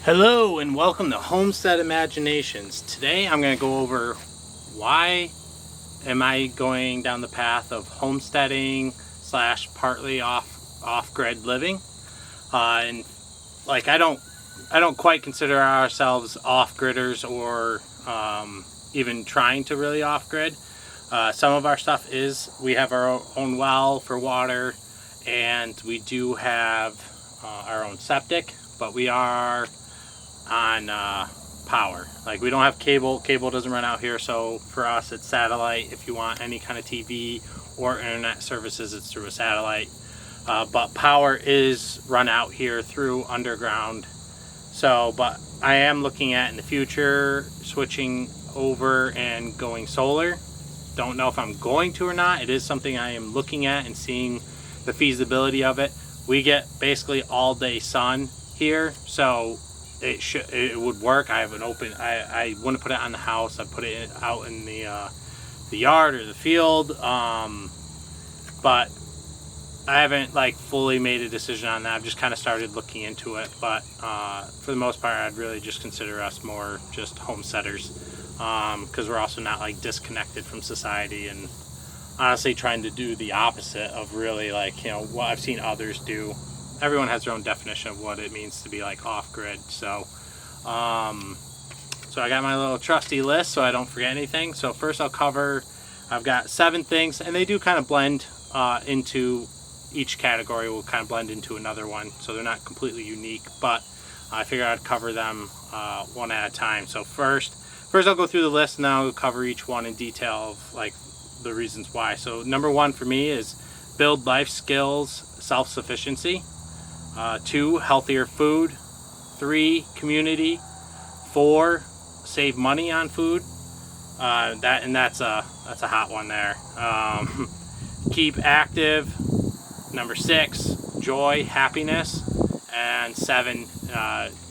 Hello and welcome to Homestead Imaginations. Today I'm going to go over why am I going down the path of homesteading slash partly off-grid living. And like I don't quite consider ourselves off-gridders or even trying to really off-grid. Some of our stuff is, we have our own well for water, and we do have our own septic, but we are on power. Like, we don't have cable doesn't run out here, so for us it's satellite. If you want any kind of TV or internet services, it's through a satellite, but power is run out here through underground. So but I am looking at in the future switching over and going solar. Don't know if I'm going to or not. It is something I am looking at and seeing the feasibility of it. We get basically all day sun here, so it would work. I have an open, I wouldn't put it on the house. I put it out in the yard or the field, but I haven't like fully made a decision on that. I've just kind of started looking into it, but for the most part I'd really just consider us more just homesteaders, because we're also not like disconnected from society, and honestly trying to do the opposite of really, like, you know, what I've seen others do. Everyone has their own definition of what it means to be like off-grid. So so I got my little trusty list so I don't forget anything. So first I'll cover, I've got 7 things, and they do kind of blend into each category, will kind of blend into another one, so they're not completely unique, but I figured I'd cover them one at a time. So first I'll go through the list, and then I'll cover each one in detail of like the reasons why. So number 1 for me is build life skills, self-sufficiency. 2, healthier food. 3, community. 4, save money on food. That's a hot one there. Keep active. Number 6, joy, happiness. And 7,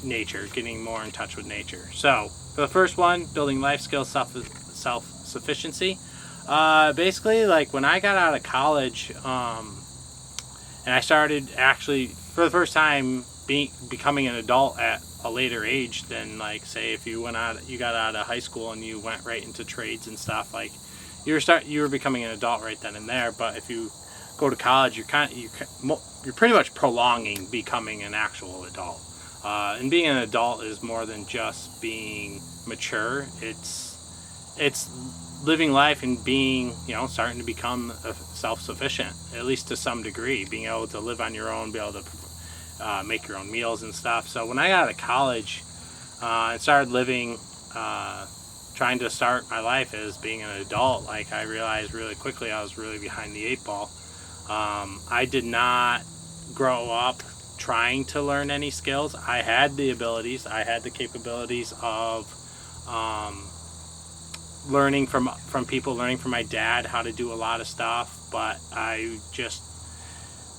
nature, getting more in touch with nature. So for the first one, building life skills, self-sufficiency. Basically, like when I got out of college, and I started actually for the first time becoming an adult at a later age than, like, say if you got out of high school and you went right into trades and stuff, like you were becoming an adult right then and there. But if you go to college, you're pretty much prolonging becoming an actual adult. And being an adult is more than just being mature. It's living life and being, you know, starting to become self-sufficient, at least to some degree, being able to live on your own, be able to make your own meals and stuff. So when I got out of college and started living, trying to start my life as being an adult, like, I realized really quickly I was really behind the 8 ball. I did not grow up trying to learn any skills. I had the abilities, I had the capabilities of learning from people, learning from my dad how to do a lot of stuff, but I just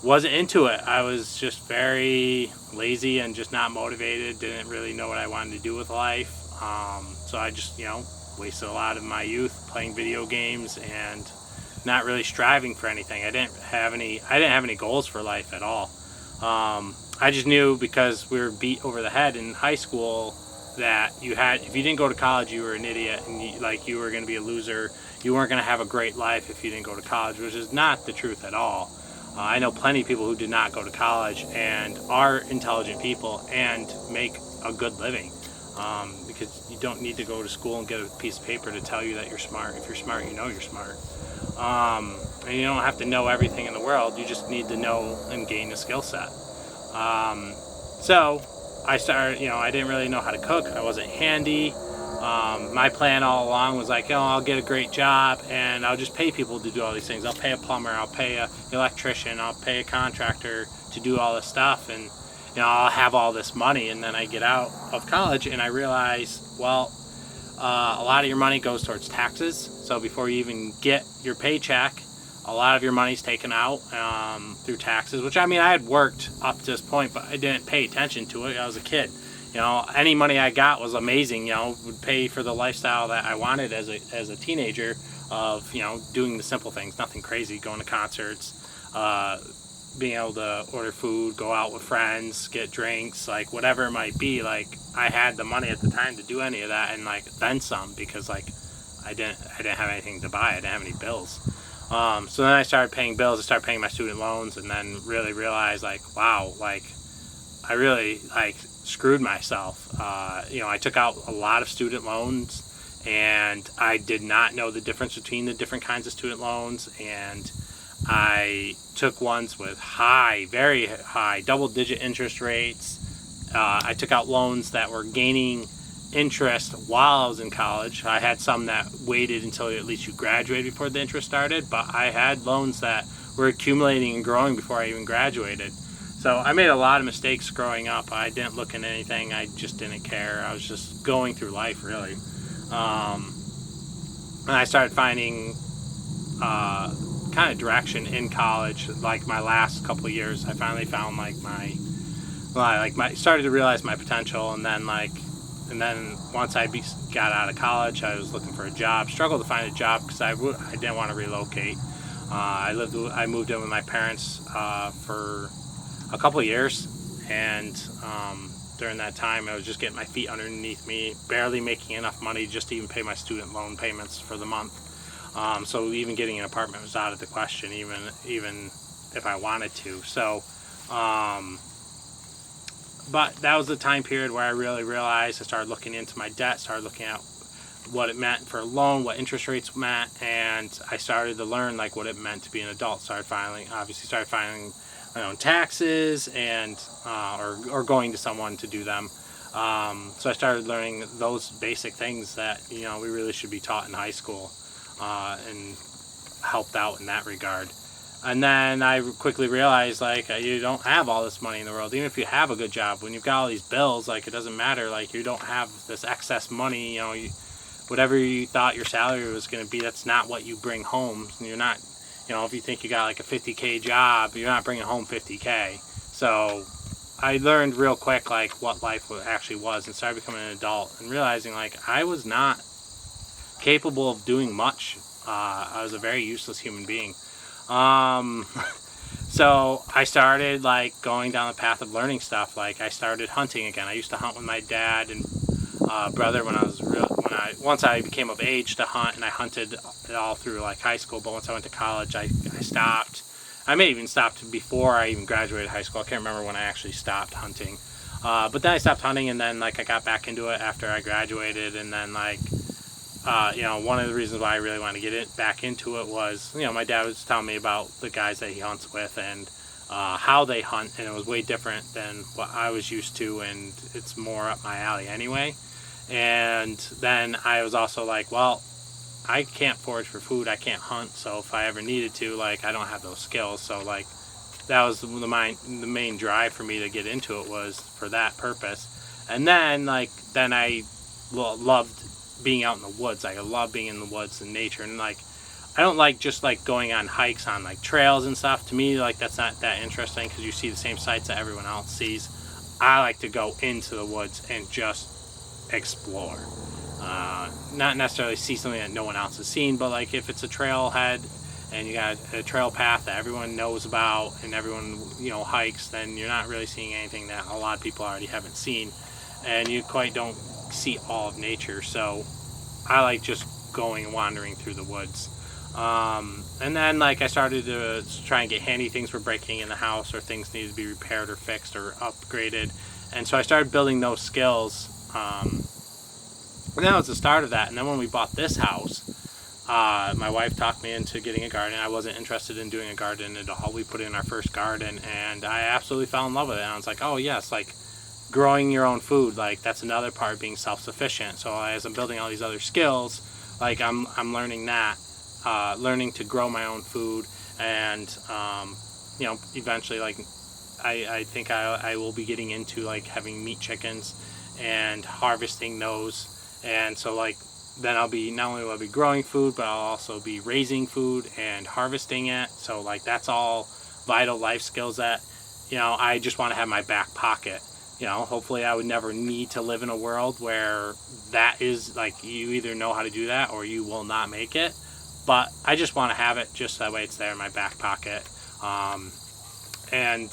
wasn't into it. I was just very lazy and just not motivated, didn't really know what I wanted to do with life. So I just, you know, wasted a lot of my youth playing video games and not really striving for anything. I didn't have any goals for life at all. I just knew, because we were beat over the head in high school, that if you didn't go to college, you were an idiot, and you were going to be a loser. You weren't going to have a great life if you didn't go to college, which is not the truth at all. I know plenty of people who did not go to college and are intelligent people and make a good living, because you don't need to go to school and get a piece of paper to tell you that you're smart. If you're smart, you know you're smart. And you don't have to know everything in the world. You just need to know and gain a skill set. So I started, you know, I didn't really know how to cook. I wasn't handy. My plan all along was like, oh, I'll get a great job and I'll just pay people to do all these things. I'll pay a plumber, I'll pay an electrician, I'll pay a contractor to do all this stuff, and, you know, I'll have all this money. And then I get out of college and I realize, well, a lot of your money goes towards taxes. So before you even get your paycheck, a lot of your money's taken out through taxes, which, I mean, I had worked up to this point, but I didn't pay attention to it. I was a kid. You know, any money I got was amazing, you know, would pay for the lifestyle that I wanted as a teenager, of, you know, doing the simple things, nothing crazy, going to concerts, being able to order food, go out with friends, get drinks, like whatever it might be. Like I had the money at the time to do any of that, and like then some, because like I didn't have anything to buy. I didn't have any bills. So then I started paying bills. I started paying my student loans, and then really realized like, wow, like I really like screwed myself. I took out a lot of student loans, and I did not know the difference between the different kinds of student loans, and I took ones with very high, double-digit interest rates. I took out loans that were gaining interest while I was in college. I had some that waited until at least you graduated before the interest started, but I had loans that were accumulating and growing before I even graduated. So I made a lot of mistakes growing up. I didn't look at anything. I just didn't care. I was just going through life, really. And I started finding kind of direction in college. Like my last couple of years, I finally found started to realize my potential. And then once I got out of college, I was looking for a job. Struggled to find a job because I didn't want to relocate. I moved in with my parents for a couple of years, and during that time I was just getting my feet underneath me, barely making enough money just to even pay my student loan payments for the month. So even getting an apartment was out of the question, even if I wanted to. So but that was the time period where I really realized. I started looking into my debt, started looking at what it meant for a loan, what interest rates meant, and I started to learn like what it meant to be an adult. Started filing my own taxes, and or going to someone to do them. So I started learning those basic things that we really should be taught in high school, and helped out in that regard. And then I quickly realized like you don't have all this money in the world. Even if you have a good job, when you've got all these bills, like it doesn't matter. Like you don't have this excess money. Whatever you thought your salary was going to be, that's not what you bring home. You're not. If you think you got like a $50K job, you're not bringing home $50K. So I learned real quick like what life actually was, and started becoming an adult and realizing like I was not capable of doing much. I was a very useless human being. So I started like going down the path of learning stuff. Like I started hunting again. I used to hunt with my dad and brother once I became of age to hunt, and I hunted it all through like high school. But once I went to college, I stopped. I may have even stopped before I even graduated high school. I can't remember when I actually stopped hunting. But then I stopped hunting, and then like I got back into it after I graduated, and then one of the reasons why I really wanted to get back into it was, my dad was telling me about the guys that he hunts with and how they hunt, and it was way different than what I was used to, and it's more up my alley anyway. And then I was also like, well, I can't forage for food, I can't hunt, so if I ever needed to, like, I don't have those skills. So like that was the main drive for me to get into it, was for that purpose. And then I loved being out in the woods. Like I love being in the woods and nature, and like I don't like just like going on hikes on like trails and stuff. To me, like that's not that interesting because you see the same sights that everyone else sees. I like to go into the woods and just explore, not necessarily see something that no one else has seen, but like if it's a trailhead and you got a trail path that everyone knows about and everyone hikes, then you're not really seeing anything that a lot of people already haven't seen, and you quite don't see all of nature. So I like just going and wandering through the woods. And then like I started to try and get handy things for breaking in the house, or things needed to be repaired or fixed or upgraded, and so I started building those skills. And that was the start of that. And then when we bought this house, my wife talked me into getting a garden. I wasn't interested in doing a garden at all. We put in our first garden, and I absolutely fell in love with it. And I was like, oh yes, like growing your own food, like that's another part of being self-sufficient. So as I'm building all these other skills, like I'm learning that, learning to grow my own food, and eventually like I think I will be getting into like having meat chickens and harvesting those. And so like then I'll be, not only will I be growing food, but I'll also be raising food and harvesting it. So like that's all vital life skills that I just want to have in my back pocket. Hopefully I would never need to live in a world where that is like, you either know how to do that or you will not make it. But I just want to have it just that way it's there in my back pocket. And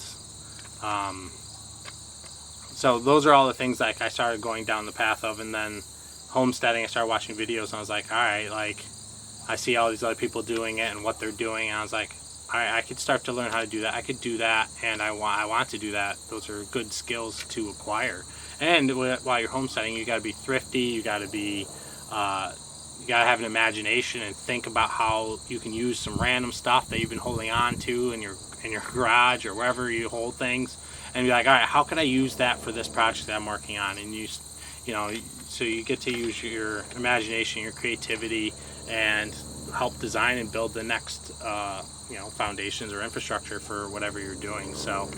so those are all the things like I started going down the path of. And then homesteading, I started watching videos, and I was like, all right, like I see all these other people doing it and what they're doing, and I was like, all right, I could start to learn how to do that. I could do that, and I want to do that. Those are good skills to acquire. And while you're homesteading, you got to be thrifty. You got to be you got to have an imagination and think about how you can use some random stuff that you've been holding on to in your garage or wherever you hold things, and be like, all right, how could I use that for this project that I'm working on? And you know, so you get to use your imagination, your creativity, and help design and build the next foundations or infrastructure for whatever you're doing. So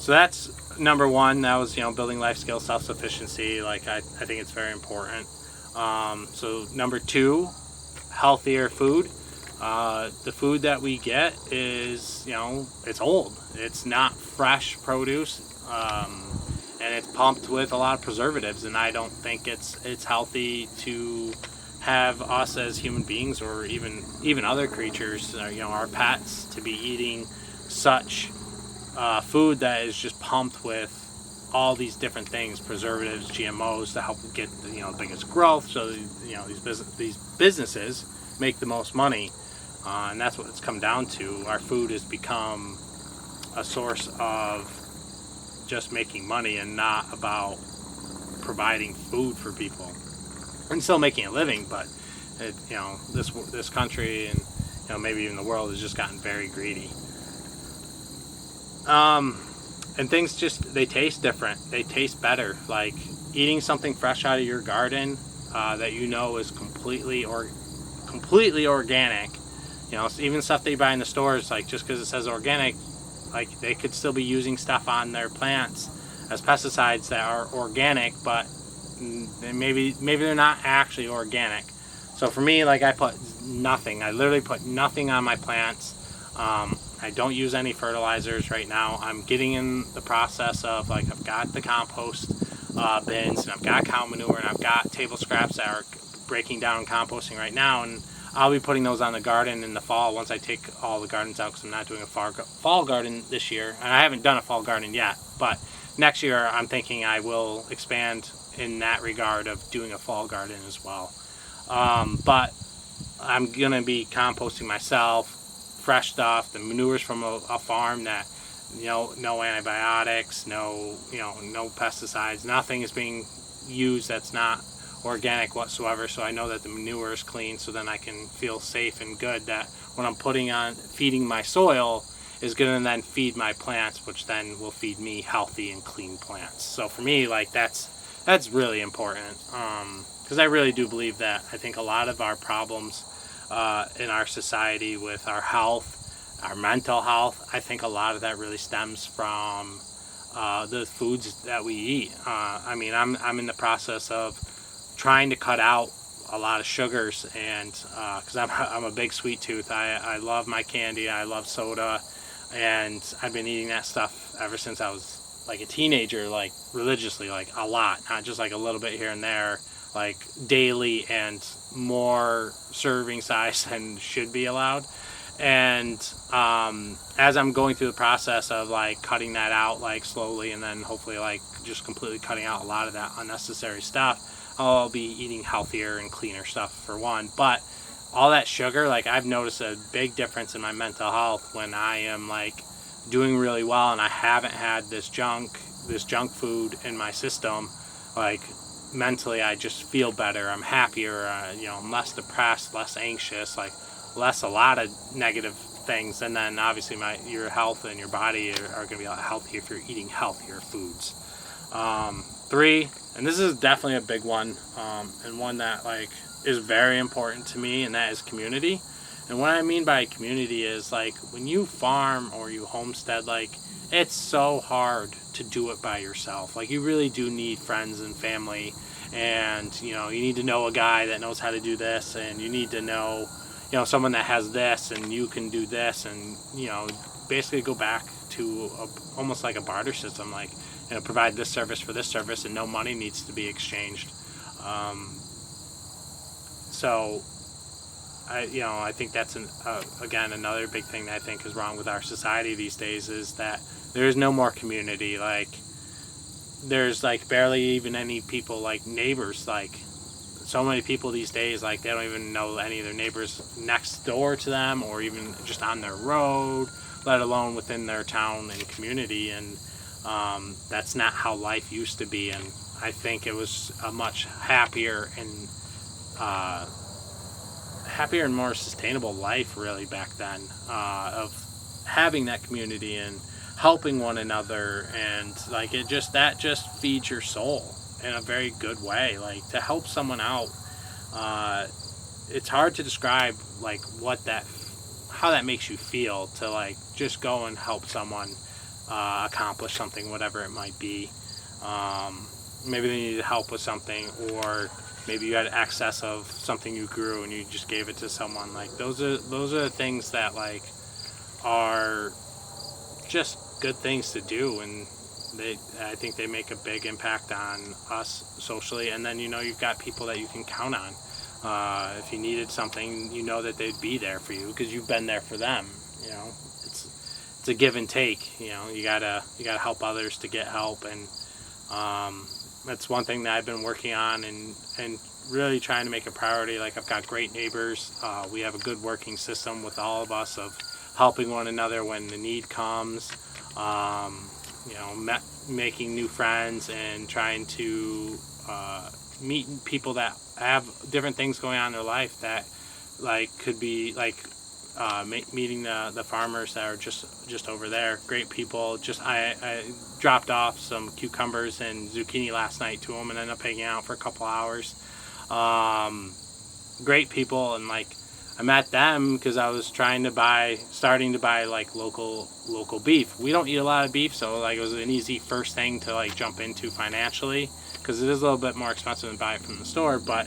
that's number one. That was building life skills, self-sufficiency. Like I think it's very important. So number two, healthier food. The food that we get is, it's old. It's not fresh produce, and it's pumped with a lot of preservatives. And I don't think it's healthy to have us as human beings, or even other creatures, our pets, to be eating such food that is just pumped with all these different things, preservatives, GMOs, to help get the biggest growth, so these businesses make the most money, and that's what it's come down to. Our food has become a source of just making money and not about providing food for people, and still making a living. But this country and maybe even the world has just gotten very greedy. And things they taste different. They taste better. Like eating something fresh out of your garden that is completely organic. Even stuff that you buy in the stores, like just because it says organic, like they could still be using stuff on their plants as pesticides that are organic, but maybe they're not actually organic. So for me, like I put nothing. I literally put nothing on my plants. I don't use any fertilizers right now. I'm getting in the process of, like, I've got the compost bins, and I've got cow manure, and I've got table scraps that are breaking down and composting right now, and I'll be putting those on the garden in the fall once I take all the gardens out, because I'm not doing a fall garden this year, and I haven't done a fall garden yet, but next year I'm thinking I will expand in that regard of doing a fall garden as well. But I'm going to be composting myself, fresh stuff, the manures from a farm that no antibiotics, no pesticides, nothing is being used that's not organic whatsoever. So I know that the manure is clean, so then I can feel safe and good that when I'm feeding my soil is going to then feed my plants, which then will feed me healthy and clean plants. So for me, like that's really important, because I really do believe that I think a lot of our problems in our society with our health, our mental health, I think a lot of that really stems from the foods that we eat. I'm in the process of trying to cut out a lot of sugars, and because I'm a big sweet tooth. I love my candy, I love soda, and I've been eating that stuff ever since I was like a teenager, like religiously, like a lot, not just like a little bit here and there, like daily, and more serving size than should be allowed. And as I'm going through the process of like cutting that out, like slowly, and then hopefully like just completely cutting out a lot of that unnecessary stuff, I'll be eating healthier and cleaner stuff for one. But all that sugar, like I've noticed a big difference in my mental health when I am like doing really well and I haven't had this junk food in my system. Like mentally, I just feel better. I'm happier. I'm less depressed, less anxious, like less a lot of negative things. And then obviously your health and your body are going to be a lot healthier if you're eating healthier foods. 3, and this is definitely a big one, and one that like is very important to me, and that is community. And what I mean by community is like when you farm or you homestead, like it's so hard to do it by yourself. Like you really do need friends and family, and you need to know a guy that knows how to do this, and you need to know someone that has this, and you can do this, and basically go back to almost like a barter system, like provide this service for this service, and no money needs to be exchanged. So I think that's again another big thing that I think is wrong with our society these days is that there is no more community. Like there's like barely even any people, like neighbors. Like so many people these days, like they don't even know any of their neighbors next door to them or even just on their road, let alone within their town and community. And that's not how life used to be. And I think it was a much happier and more sustainable life really back then, of having that community and helping one another, and like that just feeds your soul in a very good way. Like to help someone out, it's hard to describe like how that makes you feel to like just go and help someone accomplish something, whatever it might be. Maybe they needed help with something, or maybe you had excess of something you grew and you just gave it to someone. Like those are the things that like are just good things to do, and I think they make a big impact on us socially. And then you've got people that you can count on. If you needed something, that they'd be there for you because you've been there for them. It's a give and take. You gotta help others to get help, and that's one thing that I've been working on and really trying to make a priority. Like I've got great neighbors. We have a good working system with all of us of helping one another when the need comes. Making new friends and trying to meet people that have different things going on in their life that like could be like meeting the farmers that are just over there. Great people. I dropped off some cucumbers and zucchini last night to them and ended up hanging out for a couple hours. Great people, and like I met them because I was starting to buy like local beef. We don't eat a lot of beef, so like it was an easy first thing to like jump into financially, because it is a little bit more expensive than buy it from the store, but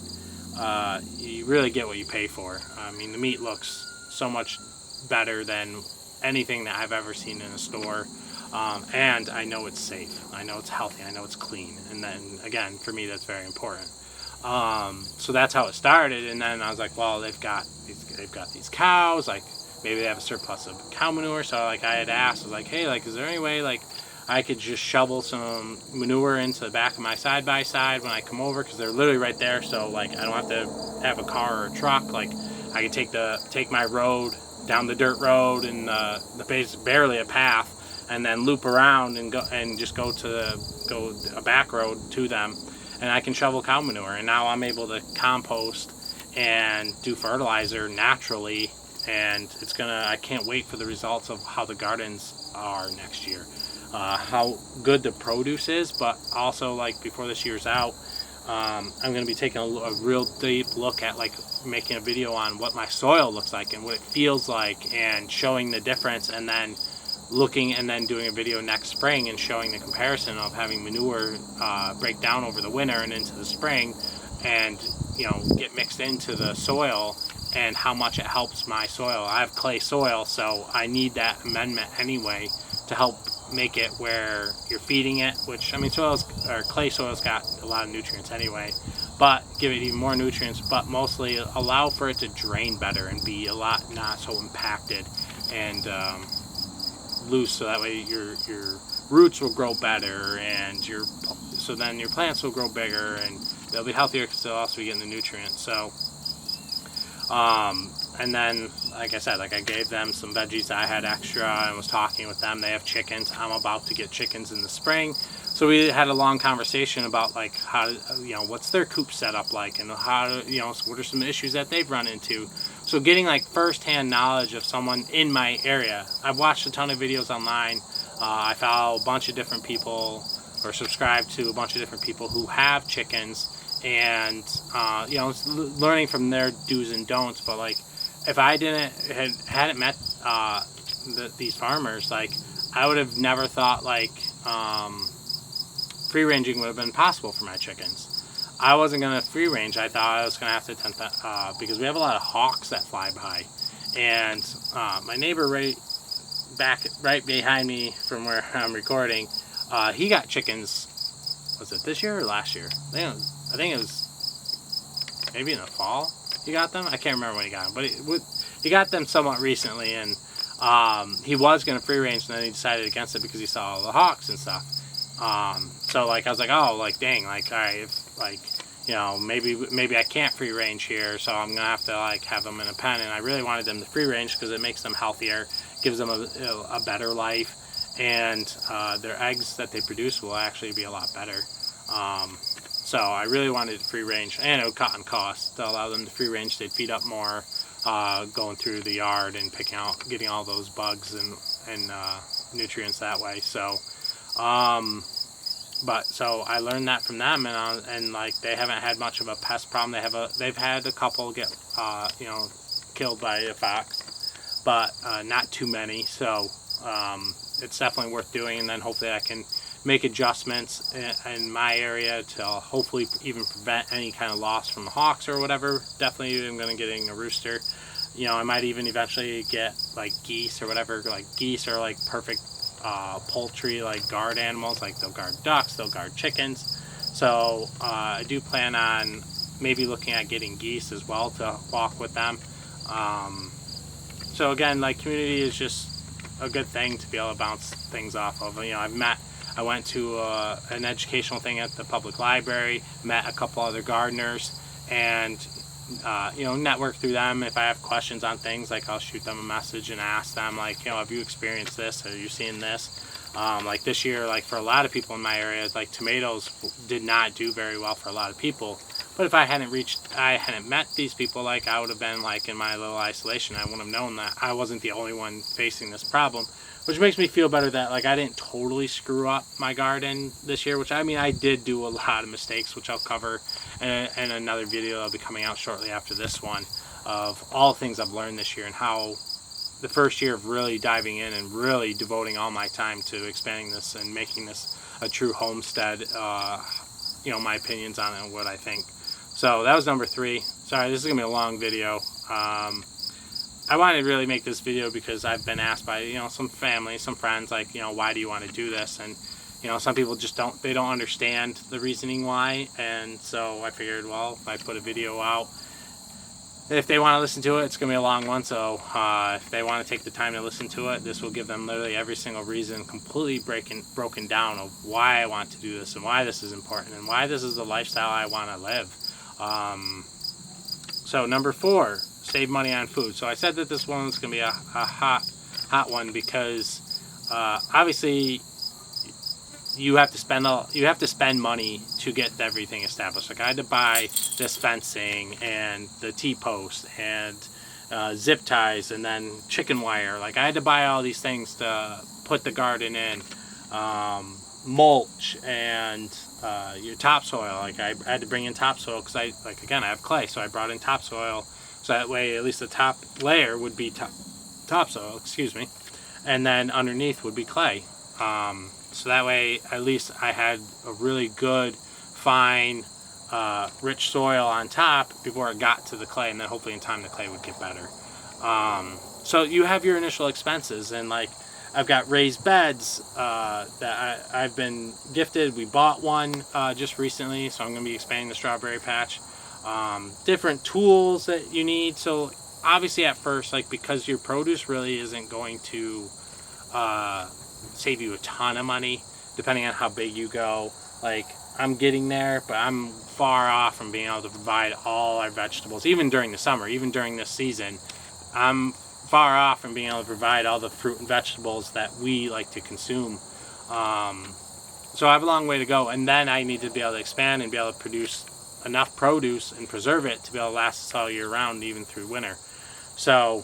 you really get what you pay for. I mean, the meat looks so much better than anything that I've ever seen in a store, and I know it's safe, I know it's healthy, I know it's clean, and then again, for me, that's very important. So that's how it started, and then I was like, well, they've got these cows, like maybe they have a surplus of cow manure. So like I had asked, I was like, hey, like is there any way like I could just shovel some manure into the back of my side by side when I come over, because they're literally right there, so like I don't have to have a car or a truck. Like I could take my road down the dirt road, and the base is barely a path, and then loop around and go a back road to them, and I can shovel cow manure. And now I'm able to compost and do fertilizer naturally, and I can't wait for the results of how the gardens are next year, how good the produce is. But also, like before this year's out, I'm going to be taking a real deep look at like making a video on what my soil looks like and what it feels like, and showing the difference, and then doing a video next spring and showing the comparison of having manure break down over the winter and into the spring, and get mixed into the soil, and how much it helps my soil. I have clay soil, so I need that amendment anyway to help make it where you're feeding it, which I mean clay soil's got a lot of nutrients anyway, but give it even more nutrients, but mostly allow for it to drain better and be a lot not so impacted and loose, so that way your roots will grow better, and so then your plants will grow bigger and they'll be healthier because they'll also be getting the nutrients. So and then like I said, like I gave them some veggies that I had extra and was talking with them. They have chickens. I'm about to get chickens in the spring, so we had a long conversation about like how what's their coop setup like, and how what are some issues that they've run into. So getting like first-hand knowledge of someone in my area. I've watched a ton of videos online. I follow a bunch of different people, or subscribe to a bunch of different people who have chickens, and learning from their do's and don'ts. But like if I hadn't met these farmers, like I would have never thought like free ranging would have been possible for my chickens. I wasn't going to free range. I thought I was going to have to attempt that because we have a lot of hawks that fly by. And my neighbor right behind me from where I'm recording, he got chickens, was it this year or last year? I think it was maybe in the fall. he got them. I can't remember when he got them, but he got them somewhat recently, and he was going to free range, and then he decided against it because he saw all the hawks and stuff. So like I was like, oh, like dang, like all right, if, like, you know, maybe I can't free range here, so I'm gonna have to like have them in a pen. And I really wanted them to free range because it makes them healthier, gives them a better life, and their eggs that they produce will actually be a lot better. So I really wanted to free range, and it would cut on cost. To allow them to free range, they'd feed up more, going through the yard and getting all those bugs and nutrients that way. So, so I learned that from them, and like they haven't had much of a pest problem. They've had a couple get killed by a fox, but not too many. So it's definitely worth doing, and then hopefully I can make adjustments in my area to hopefully even prevent any kind of loss from the hawks or whatever. Definitely I'm going to get a rooster. You know, I might even eventually get like geese or whatever. Like geese are like perfect poultry, like guard animals. Like they'll guard ducks, they'll guard chickens. So I do plan on maybe looking at getting geese as well to walk with them. So again, like community is just a good thing to be able to bounce things off of. You know, I went to an educational thing at the public library, met a couple other gardeners, and network through them. If I have questions on things, like I'll shoot them a message and ask them, like, you know, have you experienced this? Are you seeing this? Like this year, like for a lot of people in my area, like tomatoes did not do very well for a lot of people. But if I hadn't met these people, like I would have been like in my little isolation. I wouldn't have known that I wasn't the only one facing this problem, which makes me feel better that like I didn't totally screw up my garden this year, which I mean I did do a lot of mistakes, which I'll cover in another video that'll be coming out shortly after this one, of all the things I've learned this year and how the first year of really diving in and really devoting all my time to expanding this and making this a true homestead, my opinions on it and what I think. So that was number 3. Sorry, this is gonna be a long video. I wanted to really make this video because I've been asked by, some family, some friends, like, why do you want to do this? And, some people just don't understand the reasoning why. And so I figured, well, if I put a video out, if they want to listen to it, it's going to be a long one. So if they want to take the time to listen to it, this will give them literally every single reason, completely broken down of why I want to do this and why this is important and why this is the lifestyle I want to live. So number 4, save money on food. So I said that this one's going to be a hot one because obviously you have to spend money to get everything established. Like I had to buy this fencing and the T-post and zip ties and then chicken wire. Like I had to buy all these things to put the garden in, mulch and your topsoil. Like I had to bring in topsoil because I have clay, so I brought in topsoil. So that way, at least the top layer would be topsoil, and then underneath would be clay. So that way, at least I had a really good, fine, rich soil on top before it got to the clay, and then hopefully in time the clay would get better. So you have your initial expenses, and like I've got raised beds that I've been gifted. We bought one just recently, so I'm going to be expanding the strawberry patch. Different tools that you need. So obviously at first, like because your produce really isn't going to save you a ton of money, depending on how big you go. Like I'm getting there, but I'm far off from being able to provide all our vegetables, even during the summer, even during this season. I'm far off from being able to provide all the fruit and vegetables that we like to consume. So I have a long way to go, and then I need to be able to expand and be able to produce enough produce and preserve it to be able to last us all year round, even through winter. So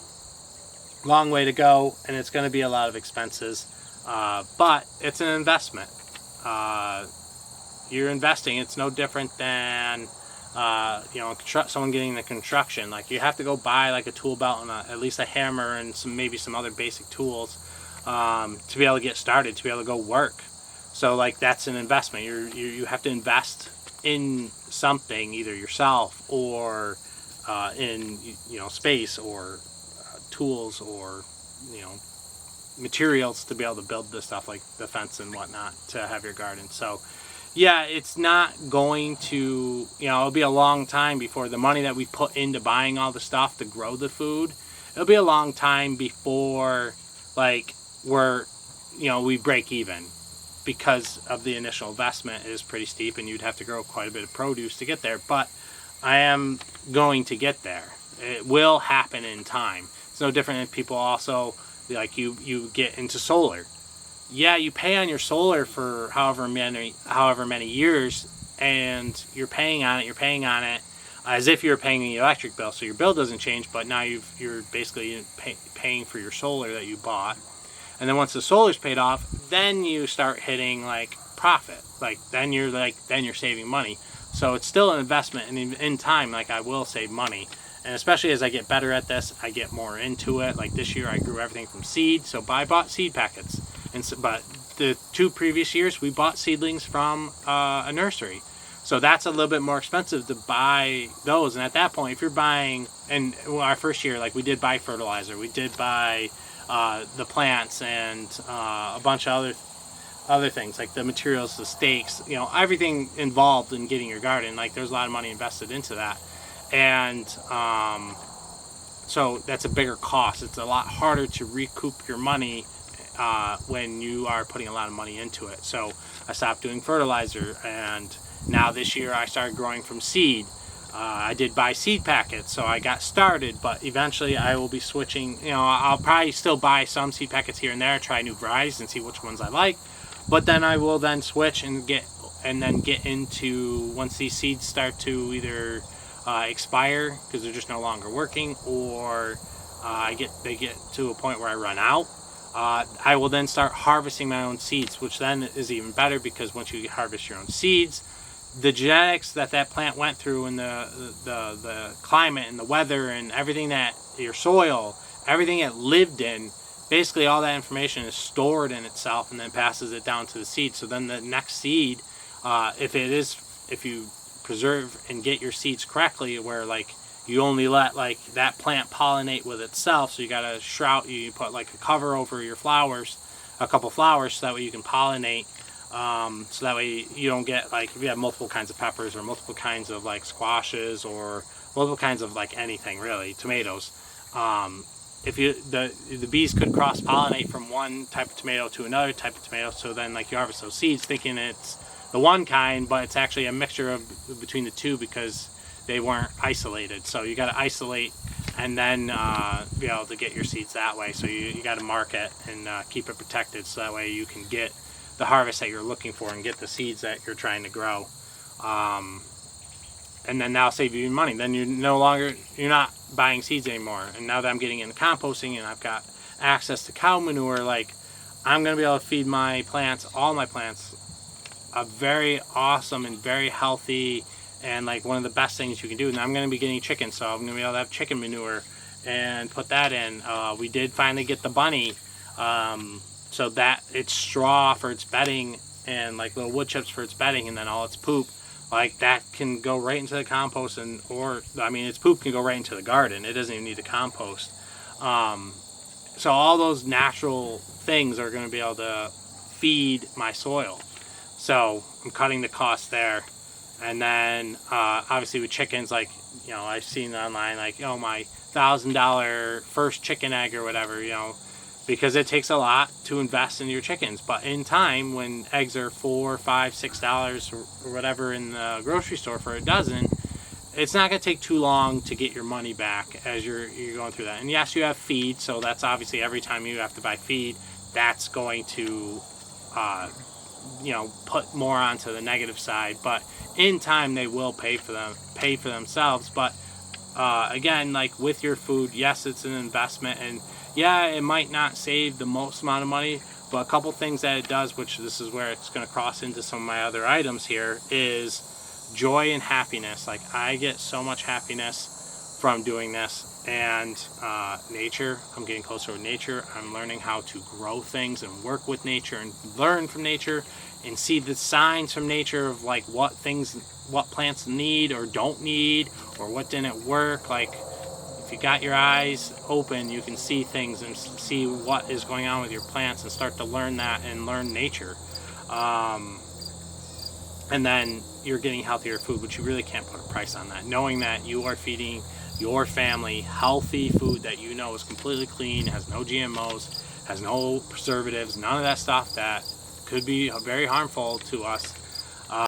long way to go, and it's going to be a lot of expenses, but it's an investment. You're investing. It's no different than someone getting the construction. Like you have to go buy like a tool belt and at least a hammer and maybe some other basic tools to be able to get started, to be able to go work. So like that's an investment. You have to invest in something, either yourself or in space or tools or materials to be able to build this stuff, like the fence and whatnot, to have your garden. So Yeah, it's not going to, it'll be a long time before the money that we put into buying all the stuff to grow the food, it'll be a long time before, like, we break even, because of the initial investment is pretty steep and you'd have to grow quite a bit of produce to get there. But I am going to get there. It will happen in time. It's no different than people also, like, you get into solar. Yeah, you pay on your solar for however many years, and you're paying on it as if you're paying the electric bill. So your bill doesn't change, but now you're basically paying for your solar that you bought. And then once the solar's paid off, then you start hitting like profit. Then you're saving money. So it's still an investment, and in time, like, I will save money. And especially as I get better at this, I get more into it. Like this year, I grew everything from seed, so I bought seed packets. But the 2 previous years, we bought seedlings from a nursery. So that's a little bit more expensive to buy those. And at that point, if you're buying, and our first year, like, we did buy fertilizer, we did buy the plants and a bunch of other things, like the materials, the stakes, everything involved in getting your garden. Like, there's a lot of money invested into that. And so that's a bigger cost. It's a lot harder to recoup your money when you are putting a lot of money into it. So I stopped doing fertilizer, and now this year I started growing from seed. I did buy seed packets, so I got started, but eventually I will be switching. I'll probably still buy some seed packets here and there, try new varieties and see which ones I like. But then I will then switch and get into, once these seeds start to either expire because they're just no longer working, or they get to a point where I run out. I will then start harvesting my own seeds, which then is even better, because once you harvest your own seeds, the genetics that plant went through, and the climate and the weather and everything, that your soil, everything it lived in, basically all that information is stored in itself and then passes it down to the seed. So then the next seed, if you preserve and get your seeds correctly, where like you only let like that plant pollinate with itself, so you got you put like a cover over your flowers, a couple flowers, so that way you can pollinate. So that way you don't get, like, if you have multiple kinds of peppers or multiple kinds of like squashes or multiple kinds of like anything really, tomatoes, if the bees could cross pollinate from one type of tomato to another type of tomato, so then like you harvest those seeds thinking it's the one kind, but it's actually a mixture of between the two, because they weren't isolated. So you got to isolate and then be able to get your seeds that way. So you got to mark it and keep it protected, so that way you can get the harvest that you're looking for and get the seeds that you're trying to grow. And then that'll save you money. Then you're not buying seeds anymore. And now that I'm getting into composting and I've got access to cow manure, like, I'm going to be able to feed all my plants, a very awesome and very healthy, and like one of the best things you can do. And I'm going to be getting chickens, so I'm going to be able to have chicken manure and put that in. We did finally get the bunny, so that it's straw for its bedding and like little wood chips for its bedding, and then all its poop, like, that can go right into the compost, its poop can go right into the garden. It doesn't even need to compost. So all those natural things are going to be able to feed my soil. So I'm cutting the cost there. And then obviously with chickens, like, I've seen online, like, my $1,000 first chicken egg or whatever, because it takes a lot to invest in your chickens. But in time, when eggs are $4, $5, $6 or whatever in the grocery store for a dozen, it's not going to take too long to get your money back as you're going through that. And yes, you have feed, so that's obviously every time you have to buy feed, that's going to put more onto the negative side. But in time, they will pay for themselves. But again, like with your food, yes, it's an investment, and yeah, it might not save the most amount of money, but a couple things that it does, which this is where it's going to cross into some of my other items here, is joy and happiness. Like, I get so much happiness from doing this, and nature. I'm getting closer with nature. I'm learning how to grow things and work with nature and learn from nature and see the signs from nature of like what plants need or don't need, or what didn't work. Like, if you got your eyes open, you can see things and see what is going on with your plants and start to learn that and learn nature. and then you're getting healthier food, but you really can't put a price on that. Knowing that you are feeding your family healthy food that you know is completely clean, has no GMOs, has no preservatives, none of that stuff that could be very harmful to us,